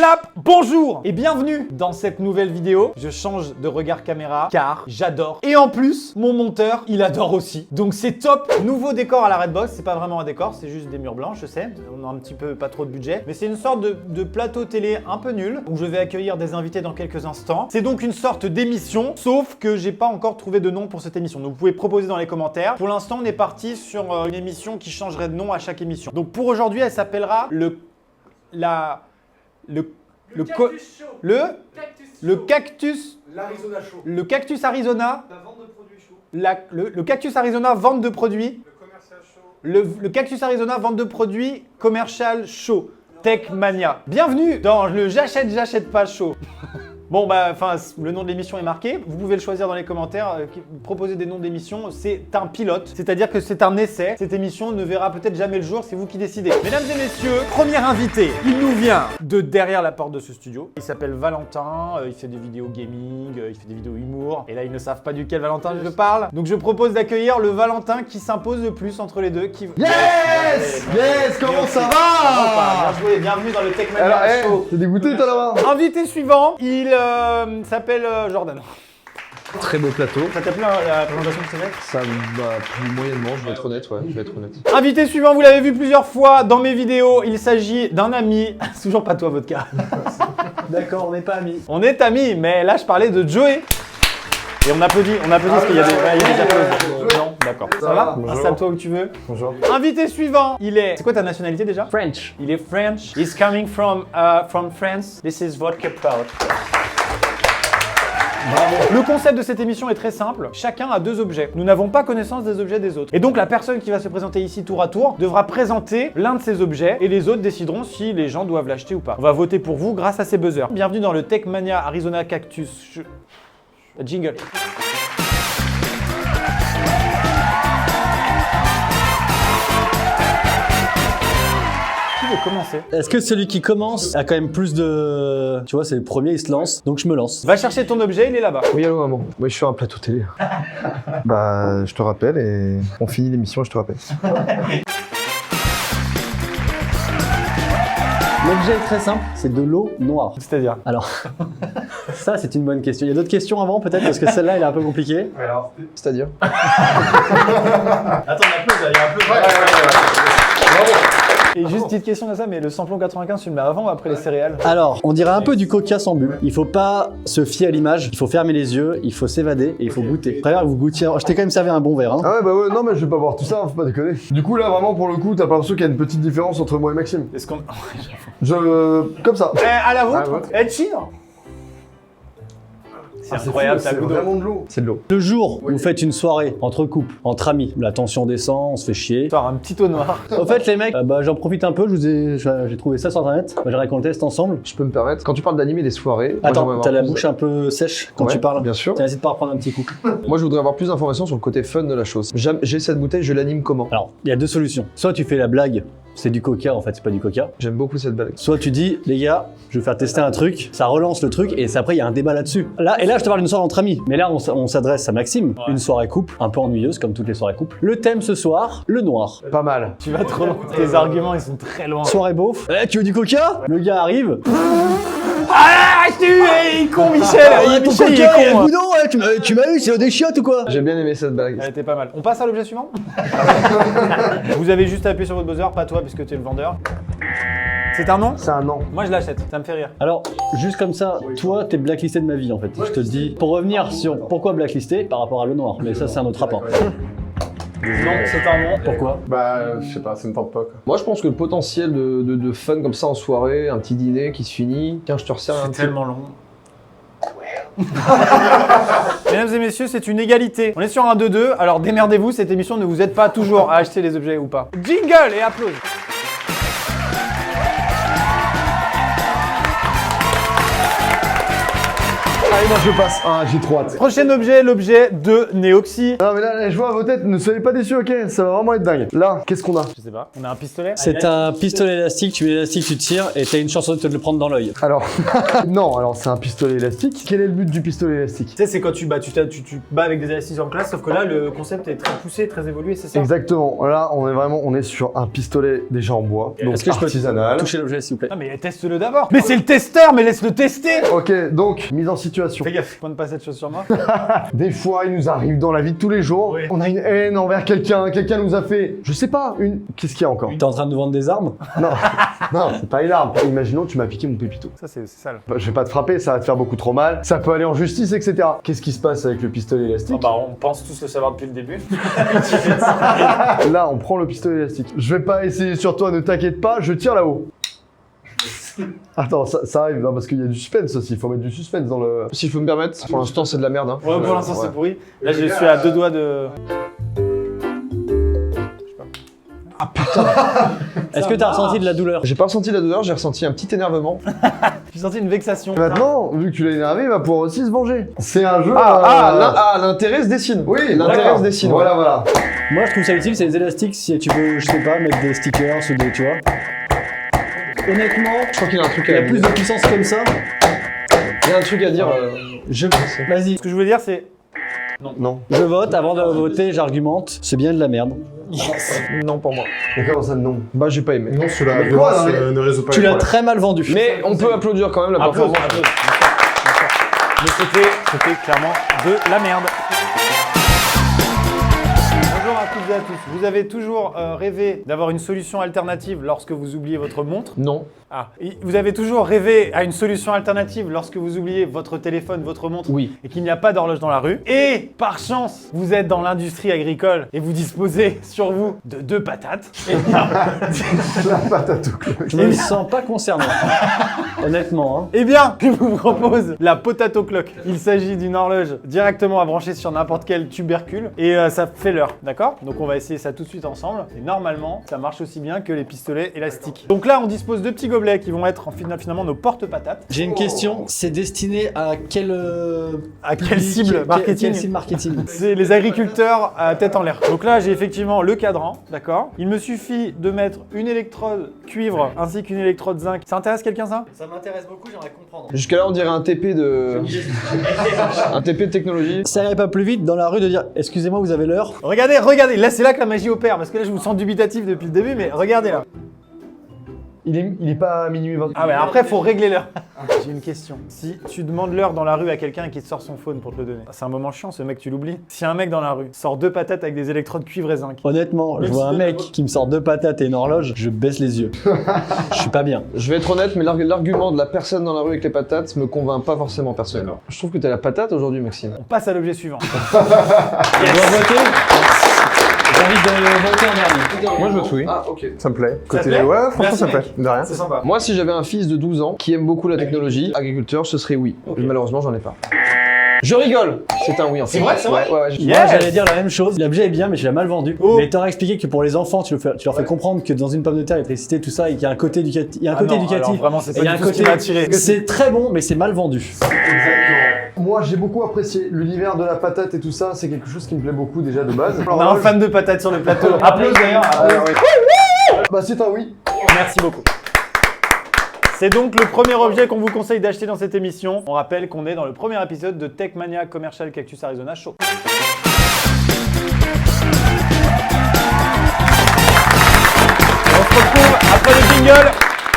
Clap, bonjour et bienvenue dans cette nouvelle vidéo. Je change de regard caméra car j'adore. Et en plus, mon monteur, il adore aussi. Donc c'est top. Nouveau décor à la Redbox, c'est pas vraiment un décor, c'est juste des murs blancs, je sais. On a un petit peu pas trop de budget. Mais c'est une sorte de plateau télé un peu nul où je vais accueillir des invités dans quelques instants. C'est donc une sorte d'émission, sauf que j'ai pas encore trouvé de nom pour cette émission. Donc vous pouvez proposer dans les commentaires. Pour l'instant, on est parti sur une émission qui changerait de nom à chaque émission. Donc pour aujourd'hui, elle s'appellera le cactus. L'Arizona Show. Le cactus Arizona. La vente de produits chauds. Le cactus Arizona vente de produits. Le commercial show. Le cactus Arizona vente de produits commercial show. Tech Mania. Bienvenue dans le j'achète pas show. Bon bah enfin le nom de l'émission est marqué, vous pouvez le choisir dans les commentaires, proposer des noms d'émissions, c'est un pilote, c'est-à-dire que c'est un essai, cette émission ne verra peut-être jamais le jour, c'est vous qui décidez. Mesdames et messieurs, premier invité, il nous vient de derrière la porte de ce studio, il s'appelle Valentin, il fait des vidéos gaming, il fait des vidéos humour, et là ils ne savent pas duquel Valentin je parle, donc je propose d'accueillir le Valentin qui s'impose le plus entre les deux, qui... Yes, comment ça va? Bien joué, bienvenue dans le Tech Mania Show. T'es dégoûté toi là-bas? Invité suivant, il s'appelle Jordan. Très beau plateau. Ça t'a plu la présentation de ce mec? Ça va plus moyennement, je vais être honnête, ouais, je vais être honnête. Invité suivant, vous l'avez vu plusieurs fois dans mes vidéos, il s'agit d'un ami. C'est toujours pas toi, Vodka. D'accord, on n'est pas amis. On est amis, mais là je parlais de Joey. Et on applaudit parce qu'il y a des applaudissements. Non, d'accord. Ça va? Installe-toi où tu veux. Bonjour. Invité suivant, il est... C'est quoi ta nationalité déjà? French. Il est French. He's coming from France. This is Vodka Proud. Bravo. Le concept de cette émission est très simple. Chacun a deux objets. Nous n'avons pas connaissance des objets des autres. Et donc la personne qui va se présenter ici tour à tour devra présenter l'un de ces objets et les autres décideront si les gens doivent l'acheter ou pas. On va voter pour vous grâce à ces buzzers. Bienvenue dans le Tech Mania Arizona Cactus. Jingle. Qui veut commencer? Est-ce que celui qui commence a quand même plus de... Tu vois, c'est le premier, il se lance, donc je me lance. Va chercher ton objet, il est là-bas. Oui, allô maman. Oui, je suis sur un plateau télé. Bah, je te rappelle et on finit l'émission et je te rappelle. L'objet est très simple, c'est de l'eau noire. C'est-à-dire? Alors, ça c'est une bonne question. Il y a d'autres questions avant peut-être, parce que celle-là elle est un peu compliquée. Alors, c'est-à-dire? Attends, on applaudit, il y a un peu. Et juste petite question à ça, mais le samplon 95, tu le mets avant ou après les céréales? Alors, on dirait un peu du coca sans but. Il faut pas se fier à l'image, il faut fermer les yeux, il faut s'évader et il faut goûter. Je préfère que vous goûtiez. Je t'ai quand même servi un bon verre. Hein. Ah ouais, bah ouais, non mais je vais pas boire tout ça, faut pas déconner. Du coup là, vraiment pour le coup, t'as pas l'impression qu'il y a une petite différence entre moi et Maxime? Est-ce qu'on... Comme ça. à la vôtre? vôtre. Ed Sheeran. C'est incroyable, ça c'est goûte vraiment de l'eau. C'est de l'eau. Le jour où vous faites une soirée entre couples, entre amis, la tension descend, on se fait chier. Sors un petit eau noir. Au fait les mecs, j'en profite un peu, j'ai trouvé ça sur internet, j'ai raconté le test ensemble. Je peux me permettre, quand tu parles d'animer des soirées... Attends, t'as la bouche un peu sèche quand Ouais, tu parles. bien sûr. N'hésite pas à reprendre un petit coup. Moi je voudrais avoir plus d'informations sur le côté fun de la chose. J'ai cette bouteille, je l'anime comment? Alors, il y a deux solutions. Soit tu fais la blague, c'est du coca, en fait, c'est pas du coca. J'aime beaucoup cette blague. Soit tu dis, les gars, je vais vous faire tester un truc, ça relance le truc, et après, il y a un débat là-dessus. Là, je te parle d'une soirée entre amis. Mais là, on s'adresse à Maxime. Ouais. Une soirée couple, un peu ennuyeuse, comme toutes les soirées couple. Le thème ce soir, le noir. Pas mal. Tu vas trop loin. Tes arguments, ils sont très loin. Soirée beauf. Tu veux du coca? Le gars arrive. Ah, il est con, Michel. Michel, il est le con. boudon, tu m'as eu, c'est des chiottes ou quoi? J'ai bien aimé cette blague. Elle était pas mal. On passe à l'objet suivant. Vous avez juste appuyé sur votre buzzer, pas toi, puisque tu es le vendeur. C'est un nom? C'est un an. Moi, je l'achète. Ça me fait rire. Alors, juste comme ça, toi, t'es blacklisté de ma vie en fait. Je te le dis. Pour revenir sur pourquoi blacklisté par rapport à l'eau noire, mais ça, c'est un autre rapport. Non, c'est un nom. Pourquoi? Bah, je sais pas, ça me tente pas quoi. Moi, je pense que le potentiel de fun comme ça en soirée, un petit dîner qui se finit, tiens, je te resserre un C'est petit... tellement long. Mesdames et messieurs, c'est une égalité. On est sur un 2-2, alors démerdez-vous, cette émission ne vous aide pas toujours à acheter les objets ou pas. Jingle et applause. Allez, non, je passe. Ah, j'ai trop hâte. Prochain objet, l'objet de Neoxy. Non, mais là, je vois vos têtes, ne soyez pas déçus, ok? Ça va vraiment être dingue. Là, qu'est-ce qu'on a? Je sais pas, on a un pistolet. C'est un pistolet élastique, tu mets l'élastique, tu tires et t'as une chance de te le prendre dans l'œil. Alors, non, alors c'est un pistolet élastique. Quel est le but du pistolet élastique? Tu sais, c'est quand tu bats avec des élastiques en classe, sauf que là, le concept est très poussé, très évolué, c'est ça? Exactement. Là, on est sur un pistolet déjà en bois, donc Est-ce que je peux artisanal. toucher l'objet s'il vous plaît? Non, mais teste-le d'abord. Mais c'est le testeur, mais laisse-le tester. Ok, donc, mise en situation. Fais gaffe, pointe pas cette chose sur moi. Des fois, il nous arrive dans la vie de tous les jours, Oui. on a une haine envers quelqu'un nous a fait, je sais pas, une... Qu'est-ce qu'il y a encore? T'es en train de nous vendre des armes? Non, non, c'est pas une arme. Imaginons, tu m'as piqué mon pépito. Ça, c'est sale. Je vais pas te frapper, ça va te faire beaucoup trop mal, ça peut aller en justice, etc. Qu'est-ce qui se passe avec le pistolet élastique? Oh, bah, on pense tous le savoir depuis le début. Là, on prend le pistolet élastique. Je vais pas essayer sur toi, ne t'inquiète pas, je tire là-haut. Attends, ça arrive, non, parce qu'il y a du suspense aussi, il faut mettre du suspense dans le... Si je peux me permettre, pour l'instant c'est de la merde. Hein. Ouais, pour l'instant, c'est pourri. Là, je suis à 2 doigts de... Est-ce que t'as ressenti de la douleur? J'ai pas ressenti la douleur, j'ai ressenti un petit énervement. J'ai senti une vexation. Maintenant, vu que tu l'as énervé, il va pouvoir aussi se venger. C'est un jeu... l'intérêt se dessine. Oui, l'intérêt se dessine. Voilà, voilà. Moi je trouve ça utile, c'est les élastiques si tu veux, je sais pas, mettre des stickers ou des, tu vois. Honnêtement, Je crois qu'il y a un truc il y à a plus de puissance comme ça. Il y a un truc à dire. Vas-y, Ce que je voulais dire, c'est... Non. je vote, avant de voter, j'argumente. C'est bien de la merde. Non pour moi. Mais comment ça, non? Bah j'ai pas aimé. Non, cela Mais quoi, violence non, mais- ne résout pas Tu les l'as problèmes. très mal vendu. Mais on peut applaudir quand même la Applause, performance. applause. Mais c'était clairement de la merde. Bonjour à toutes et à tous. Vous avez toujours rêvé d'avoir une solution alternative lorsque vous oubliez votre montre? Non. Ah. Vous avez toujours rêvé à une solution alternative lorsque vous oubliez votre téléphone, votre montre? Oui. Et qu'il n'y a pas d'horloge dans la rue. Et par chance, vous êtes dans l'industrie agricole et vous disposez sur vous de 2 patates. Et bien, La patate au cloche. Je me sens pas concerné. Honnêtement, hein. eh bien, je vous propose la potato clock. Il s'agit d'une horloge directement à brancher sur n'importe quel tubercule et ça fait l'heure, d'accord? Donc on va essayer ça tout de suite ensemble. Et normalement, ça marche aussi bien que les pistolets élastiques. Donc là, on dispose de petits gobelets qui vont être finalement nos porte-patates. J'ai une question, c'est destiné à quelle À quelle cible marketing? Quelle cible marketing? C'est les agriculteurs à tête en l'air. Donc là, j'ai effectivement le cadran, d'accord? Il me suffit de mettre une électrode cuivre ainsi qu'une électrode zinc. Ça intéresse quelqu'un, ça? Ça m'intéresse beaucoup, j'aimerais comprendre. Jusqu'à là on dirait un TP de. Un TP de technologie. Ça irait pas plus vite dans la rue de dire excusez-moi, vous avez l'heure? Regardez, là c'est là que la magie opère, parce que là je vous sens dubitatif depuis le début, mais regardez là. Il est pas minuit 20. Ah ouais, après faut régler l'heure. J'ai une question. Si tu demandes l'heure dans la rue à quelqu'un qui te sort son phone pour te le donner, c'est un moment chiant ce mec, tu l'oublies. Si un mec dans la rue sort 2 patates avec des électrodes cuivre et zinc, Honnêtement, je vois un mec qui me sort 2 patates et une horloge, je baisse les yeux. Je suis pas bien. Je vais être honnête, mais l'argument de la personne dans la rue avec les patates me convainc pas forcément personnellement. Je trouve que t'as la patate aujourd'hui, Maxime. on passe à l'objet suivant. Je dois voter? J'ai envie de voter en dernier. Moi je vote oui. Ah, ok. Ça me plaît. Ça te plaît? Ouais, franchement, Merci, ça me plaît. mec. De rien. C'est sympa. Moi si j'avais un fils de 12 ans qui aime beaucoup la technologie, agriculteur, ce serait oui. Malheureusement j'en ai pas. Je rigole. C'est un oui en fait. C'est vrai, c'est vrai. Ouais. Yes. Moi, j'allais dire la même chose. L'objet est bien, mais je l'ai mal vendu. Oh. Mais t'aurais expliqué que pour les enfants, tu leur fais comprendre que dans une pomme de terre, l'électricité, tout ça, et qu'il y a un côté éducatif. Il y a un côté non, éducatif. alors vraiment, c'est et il y a pas un du tout ce qui côté. m'a attiré. C'est très bon, mais c'est mal vendu. Moi, j'ai beaucoup apprécié l'univers de la patate et tout ça. C'est quelque chose qui me plaît beaucoup déjà de base. On a un fan de patates sur le plateau. Applause d'ailleurs. Bah, c'est un oui. Merci beaucoup. C'est donc le premier objet qu'on vous conseille d'acheter dans cette émission. On rappelle qu'on est dans le premier épisode de Tech Mania Commercial Cactus Arizona Show. On se retrouve après le jingle.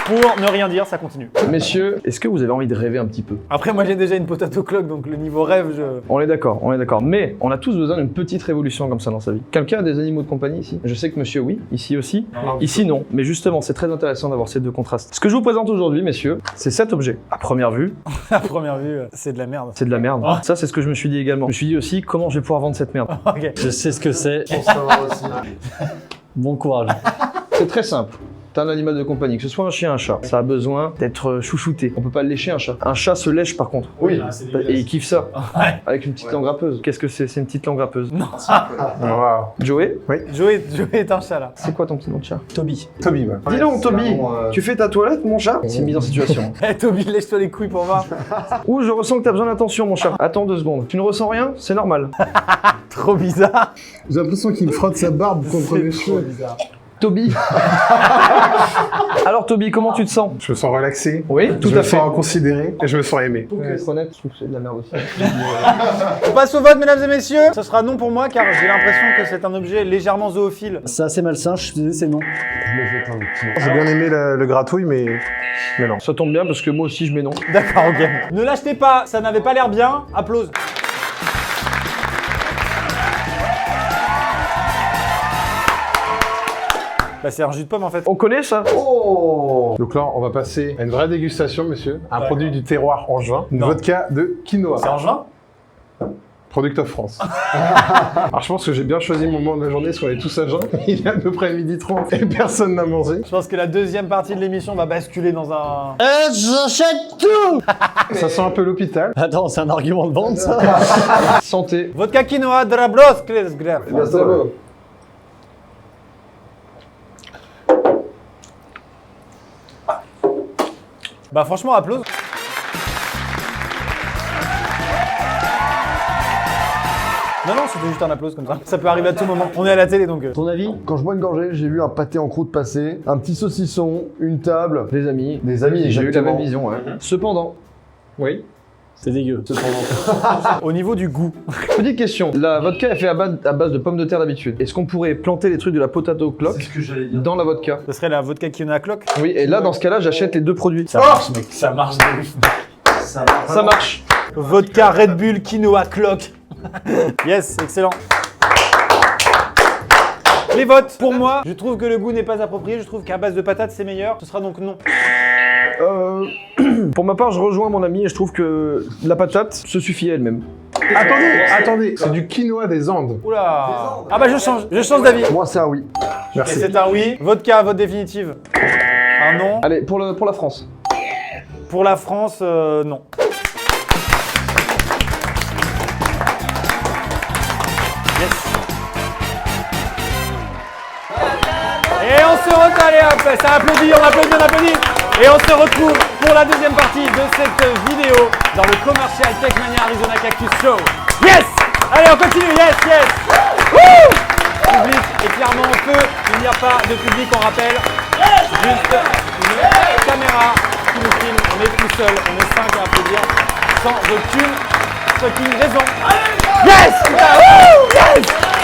Pour ne rien dire, ça continue. Messieurs, est-ce que vous avez envie de rêver un petit peu? Après, moi j'ai déjà une potato clock, donc le niveau rêve, je... On est d'accord. Mais on a tous besoin d'une petite révolution comme ça dans sa vie. Quelqu'un a des animaux de compagnie ici? Je sais que monsieur oui, ici aussi. Ici non, mais justement c'est très intéressant d'avoir ces deux contrastes. Ce que je vous présente aujourd'hui messieurs, c'est cet objet. À première vue, à première vue, c'est de la merde. c'est de la merde. Oh. Ça c'est ce que je me suis dit également. Je me suis dit aussi comment je vais pouvoir vendre cette merde. Ok. Je sais ce que c'est. Pour savoir aussi. Bon courage. C'est très simple. T'as un animal de compagnie, que ce soit un chien, un chat, ça a besoin d'être chouchouté. On peut pas le lécher un chat. Un chat se lèche par contre. Oui. Et il kiffe ça. Ouais. Avec une petite langue râpeuse. Qu'est-ce que c'est? C'est une petite langue râpeuse. Non. Wow. Joey, Joey est un chat là. c'est quoi ton petit nom de chat? Toby. Toby, ouais. Dis donc, Toby, tu fais ta toilette, mon chat? C'est une mise en situation. Eh Toby, lèche-toi les couilles pour voir. Ouh, je ressens que t'as besoin d'attention, mon chat. Attends 2 secondes. Tu ne ressens rien? C'est normal. Trop bizarre. J'ai l'impression qu'il me frotte sa barbe contre les C'est trop cheveux. bizarre. Toby. Alors, Toby, comment tu te sens? Je me sens relaxé. Oui, tout je me à fait. sens considéré et je me sens aimé. Pour être honnête, je trouve que c'est de la merde aussi. On passe au vote, mesdames et messieurs. Ce sera non pour moi car j'ai l'impression que c'est un objet légèrement zoophile. C'est assez malsain, je suis désolé, c'est non. Je me fais un petit nom. J'ai bien aimé le gratouille, mais non. Ça tombe bien parce que moi aussi je mets non. D'accord, ok. Ne l'achetez pas, ça n'avait pas l'air bien. Applause. Bah c'est un jus de pomme en fait. On connaît ça? Oh! Donc là, on va passer à une vraie dégustation, monsieur. Un produit du terroir angevin. Une Non. vodka de quinoa. C'est en juin? Product of France. Alors je pense que j'ai bien choisi mon moment de la journée, parce qu'on est tous à jeun. Il est à peu près 12h30 et personne n'a mangé. Je pense que la deuxième partie de l'émission va basculer dans un... J'achète tout. Ça sent un peu l'hôpital. Attends, c'est un argument de vente ça? Santé. Vodka quinoa Drablos Klesgraf. Bah franchement, applause. Non, non, c'était juste un applause comme ça. Ça peut arriver à tout moment. On est à la télé donc... Ton avis? Quand je bois une gorgée, j'ai vu un pâté en croûte passer, un petit saucisson, une table, Des amis. des amis. J'ai eu la exactement. même vision, ouais. Cependant, oui. C'est dégueu. Au niveau du goût. Petite question. La vodka est faite à base de pommes de terre d'habitude. Est-ce qu'on pourrait planter les trucs de la potato clock dans la vodka? Ce serait la vodka quinoa clock. Oui, et là, dans ce cas-là, j'achète les 2 produits. Ça marche, mec. Ça marche de ouf. Ça marche. Vodka Red Bull quinoa clock. Yes, excellent. Les votes, pour moi, je trouve que le goût n'est pas approprié, je trouve qu'à base de patates c'est meilleur, ce sera donc non. Pour ma part, je rejoins mon ami et je trouve que la patate se suffit à elle-même. Attendez, c'est du quinoa des Andes. Oula. Ah bah je change d'avis. Moi, c'est un oui. Et Merci. c'est un oui. Vodka, vote définitive. Un non. Allez, pour la France. Pour la France, non. Yes. Et on se retrouve, allez hop, ça applaudit, on applaudit. Et on se retrouve pour la deuxième partie de cette vidéo dans le Commercial Techmania Arizona Cactus Show. Yes. Allez, on continue, yes. Wouh. Public, et clairement peu, il n'y a pas de public, on rappelle. Juste une caméra qui nous filme, on est tout seul, on est 5 à applaudir, sans aucune fucking raison. Yes, putain, wouh,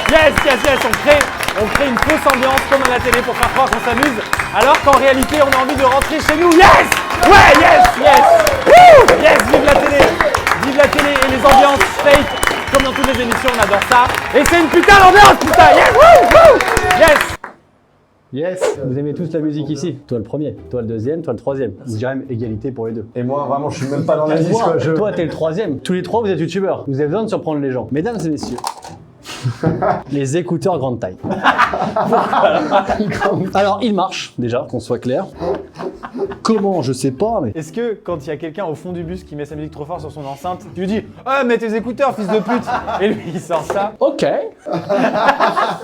yes, on crée une fausse ambiance comme à la télé pour faire croire qu'on s'amuse, alors qu'en réalité on a envie de rentrer chez nous. Yes, ouais, yes, wouh, yes, vive la télé et les ambiances fake, comme dans toutes les émissions, on adore ça. Et c'est une putain d'ambiance, putain, yes, wouh, yes. Yes. Vous aimez tous la musique ici? Toi le premier, toi le deuxième, toi le troisième. Vous direz même égalité pour les deux. Et moi, vraiment, je suis même pas dans la liste, quoi. Toi t'es le troisième. Tous les trois vous êtes youtubeurs. Vous avez besoin de surprendre les gens. Mesdames et messieurs. Les écouteurs grande taille. Alors il marche déjà, qu'on soit clair. Comment? Je sais pas, mais... Est-ce que quand il y a quelqu'un au fond du bus qui met sa musique trop fort sur son enceinte, tu lui dis « Ah, mets tes écouteurs, fils de pute !» Et lui, il sort ça. Ok.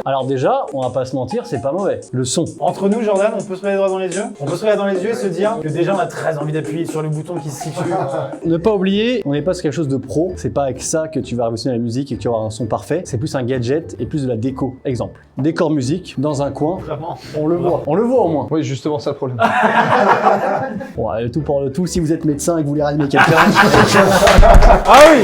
Alors déjà, on va pas se mentir, c'est pas mauvais. Le son. Entre nous, Jordan, on peut se regarder droit dans les yeux. On peut se regarder dans les yeux et se dire que déjà, on a très envie d'appuyer sur le bouton qui se situe. Ne pas oublier, on n'est pas sur quelque chose de pro. C'est pas avec ça que tu vas révolutionner la musique et que tu auras un son parfait. C'est plus un gadget et plus de la déco. Exemple, décor musique dans un coin. Vraiment. On le voit. On le voit au moins. Oui, justement, c'est le problème. Bon, le tout pour le tout. Si vous êtes médecin et que vous voulez réanimer quelqu'un. Ah oui.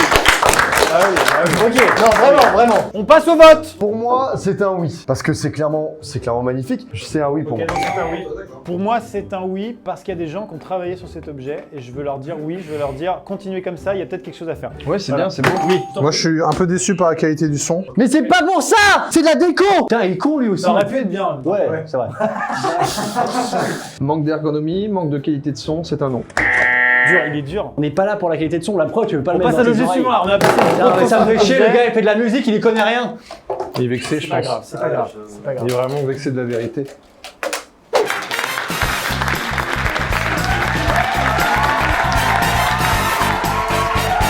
Ok, non, vraiment. On passe au vote. Pour moi, c'est un oui. Parce que c'est clairement magnifique. C'est un oui pour Ok, moi. donc c'est un oui. Pour moi, c'est un oui parce qu'il y a des gens qui ont travaillé sur cet objet et je veux leur dire oui, je veux leur dire continuez comme ça, il y a peut-être quelque chose à faire. Ouais, c'est Voilà. bien, c'est beau. Oui. Moi, je suis un peu déçu par la qualité du son. Mais c'est pas pour ça. C'est de la déco. Putain, il est con lui aussi. Ça aurait pu être bien. Ouais, c'est vrai. Manque d'ergonomie, manque de qualité de son, c'est un non. Dur, il est dur. On n'est pas là pour la qualité de son. La preuve, tu veux pas On le passe mettre à dans tes l'objet oreilles. suivant là, on a passé Putain, mais ça me fait chier, le gars il fait de la musique, il y connaît rien. Il est vexé, je C'est pas pense. grave, c'est pas grave. C'est pas grave. Il est vraiment vexé de la vérité.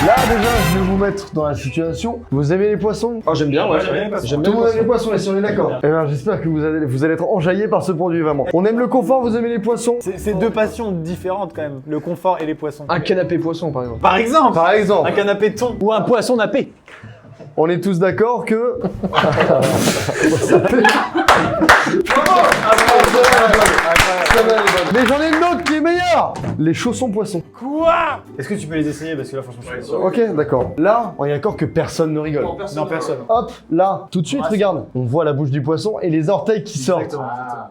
Là, déjà, je vais vous mettre dans la situation. Vous aimez les poissons? Oh, j'aime bien, ouais. J'aime bien Tout le monde aime les poissons, et si on est d'accord. Eh bien, j'espère que vous allez être enjaillés par ce produit, vraiment. On aime le confort, vous aimez les poissons? C'est deux passions différentes quand même, le confort et les poissons. Un canapé poisson, par exemple. Par exemple, Par exemple, un canapé thon. Ou un poisson nappé. on est tous d'accord que... Mais j'en ai une autre qui est meilleure! Les chaussons poissons. Quoi? Est-ce que tu peux les essayer parce que là franchement je suis sûr. Ok, d'accord. Là, on est d'accord que personne ne rigole. Non, personne. Hop, là, tout de suite, regarde. On voit la bouche du poisson et les orteils qui sortent.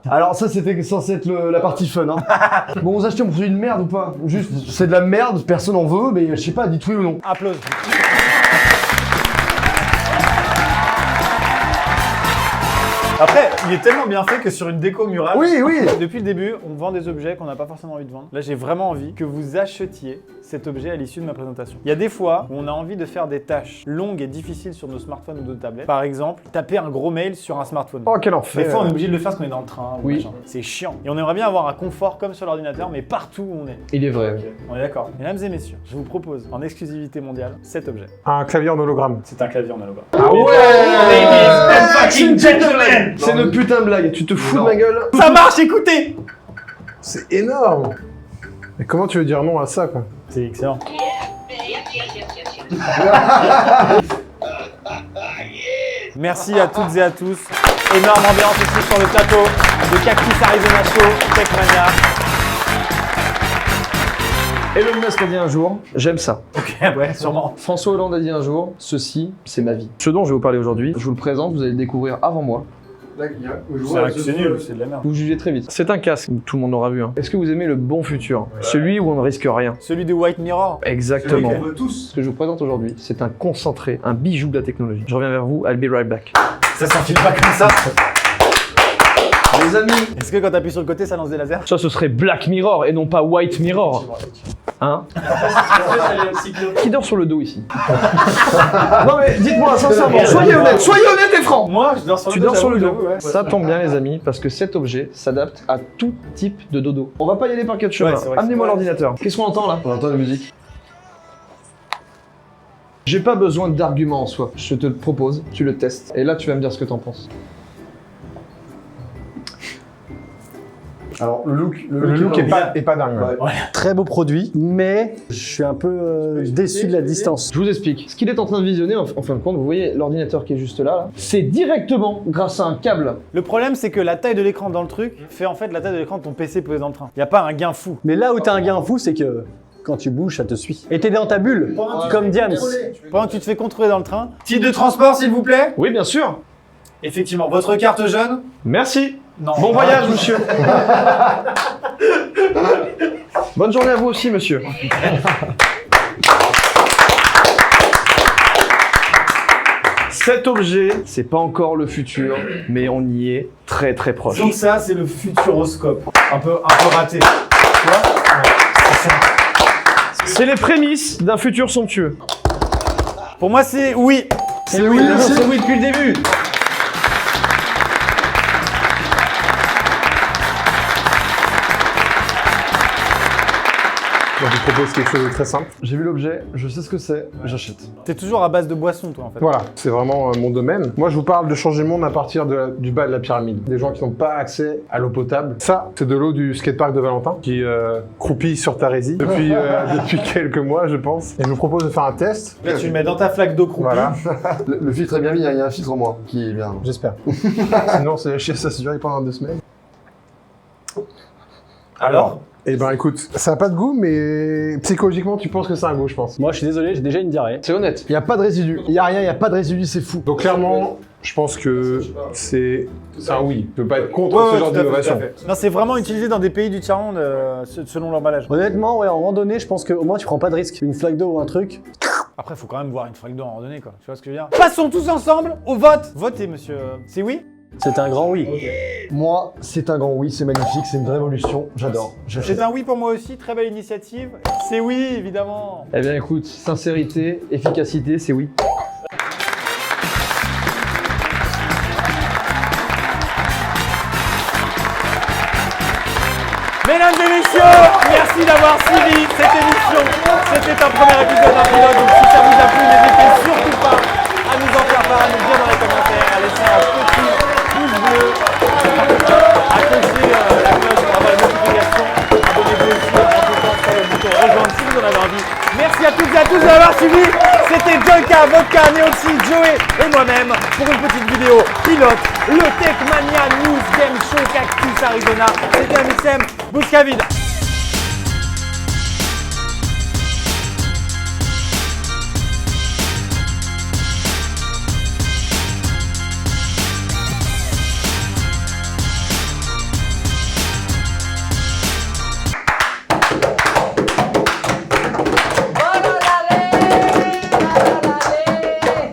Alors ça, c'était censé être la partie fun. Hein. Bon, vous achetez un produit de merde ou pas? Juste, c'est de la merde, personne en veut, mais je sais pas, dites oui ou non. Applause. Après, il est tellement bien fait que sur une déco murale, Oui, oui. depuis le début, on vend des objets qu'on n'a pas forcément envie de vendre. Là, j'ai vraiment envie que vous achetiez cet objet à l'issue de ma présentation. Il y a des fois où on a envie de faire des tâches longues et difficiles sur nos smartphones ou nos tablettes. Par exemple, taper un gros mail sur un smartphone. Oh, quel Des enfer. fois, on est obligé de le faire parce qu'on est dans le train. Ou Oui. machin. C'est chiant. Et on aimerait bien avoir un confort comme sur l'ordinateur, mais partout où on est. Il est vrai. On est d'accord. Mesdames et messieurs, je vous propose en exclusivité mondiale cet objet. Un clavier en hologramme. C'est un clavier en hologramme. Ah ouais. Ladies and fucking gentlemen! C'est une putain de blague, tu te fous de ma gueule? Ça marche, écoutez! C'est énorme. Mais comment tu veux dire non à ça, quoi? C'est excellent. Merci à toutes et à tous. Énorme ambiance ici sur le plateau de Cactus Arizona Show, Techmania. Elon Musk a dit un jour, j'aime ça. Ok, ouais, sûrement. François Hollande a dit un jour, ceci, c'est ma vie. Ce dont je vais vous parler aujourd'hui, je vous le présente, vous allez le découvrir avant moi. C'est nul, c'est de la merde. Vous jugez très vite. C'est un casque, tout le monde l'aura vu. Hein. Est-ce que vous aimez le bon futur? Celui où on ne risque rien. Celui de White Mirror. Exactement. veut tous. Ce que je vous présente aujourd'hui, c'est un concentré, un bijou de la technologie. Je reviens vers vous, I'll be right back. Ça s'enfile pas comme ça. Les amis, Est-ce que quand t'appuies sur le côté, ça lance des lasers? ça ce serait Black Mirror et non pas White Mirror. Hein? Qui dort sur le dos ici? Non mais dites-moi sincèrement, soyez honnête et franc. Moi, je dors sur le Tu dos. dors sur le j'avoue, dos. ouais. Ça tombe bien les amis, parce que cet objet s'adapte à tout type de dodo. On va pas y aller par quatre chemins. Ouais, c'est vrai que Amenez-moi c'est- l'ordinateur. Qu'est-ce qu'on entend là? On entend la musique. J'ai pas besoin d'arguments en soi. Je te le propose, tu le testes, et là tu vas me dire ce que t'en penses. Alors, le look est pas dingue. ouais. Très beau produit, mais je suis un peu déçu de la distance. Je vous explique. Ce qu'il est en train de visionner, en fin de compte, vous voyez l'ordinateur qui est juste là, c'est directement grâce à un câble. Le problème, c'est que la taille de l'écran dans le truc fait en fait la taille de l'écran de ton PC posé dans le train. Y a pas un gain fou. Mais là où t'as un gain fou, c'est que quand tu bouges, ça te suit. Et t'es dans ta bulle, comme Diams. Pendant que tu te fais contrôler dans le train. Titre de transport, s'il vous plaît. Oui, bien sûr. Effectivement. Votre carte jeune? Merci. Non. Bon voyage, monsieur. Bonne journée à vous aussi, monsieur. Cet objet, c'est pas encore le futur, mais on y est très très proche. Donc ça, c'est le futuroscope. Un peu raté. Tu vois? Ouais, c'est ça. C'est les prémices d'un futur somptueux. Pour moi, c'est oui. C'est oui, c'est oui depuis le début. Moi, je vous propose quelque chose de très simple. J'ai vu l'objet, je sais ce que c'est, j'achète. T'es toujours à base de boissons, toi, en fait. Voilà, c'est vraiment mon domaine. Moi, je vous parle de changer le monde à partir du bas de la pyramide. Des gens qui n'ont pas accès à l'eau potable. Ça, c'est de l'eau du skatepark de Valentin qui croupit sur Tarésie depuis quelques mois, je pense. Et je vous propose de faire un test. Là, tu le mets dans ta flaque d'eau croupie. Voilà, Le filtre est bien mis, il y a un filtre en moi qui est bien. j'espère. Sinon, ça se durer pendant 2 semaines. Alors? Eh ben, écoute, ça n'a pas de goût, mais psychologiquement, tu penses que c'est un goût, je pense. Moi, je suis désolé, j'ai déjà une diarrhée. C'est honnête. Il n'y a pas de résidu, il n'y a rien, il n'y a pas de résidu, c'est fou. Donc, clairement, je pense que c'est un oui. Tu peux pas être contre Ouais, ce ouais, genre tout à fait, tout à d'innovation. fait. Non, c'est vraiment utilisé dans des pays du tiers-monde selon l'emballage. Honnêtement, ouais, en randonnée, je pense qu'au moins tu prends pas de risque. Une flaque d'eau ou un truc. Après, faut quand même boire une flaque d'eau en randonnée, quoi. Tu vois ce que je veux dire? Passons tous ensemble au vote. Votez, monsieur. C'est oui? C'est un grand oui. Moi, c'est un grand oui, c'est magnifique, c'est une révolution, j'adore. J'achète. C'est un oui pour moi aussi. Très belle initiative. C'est oui, évidemment. Eh bien écoute, sincérité, efficacité, c'est oui. Mesdames et messieurs, merci d'avoir suivi cette émission. C'était un premier épisode d'un pilote. Donc, vous en avez envie. Merci à toutes et à tous de m'avoir suivi. C'était Jonka, Vodka, Neoxy, Joey et moi-même pour une petite vidéo pilote, le Techmania News Game Show Cactus Arizona. C'était un mixem, Bouscavid.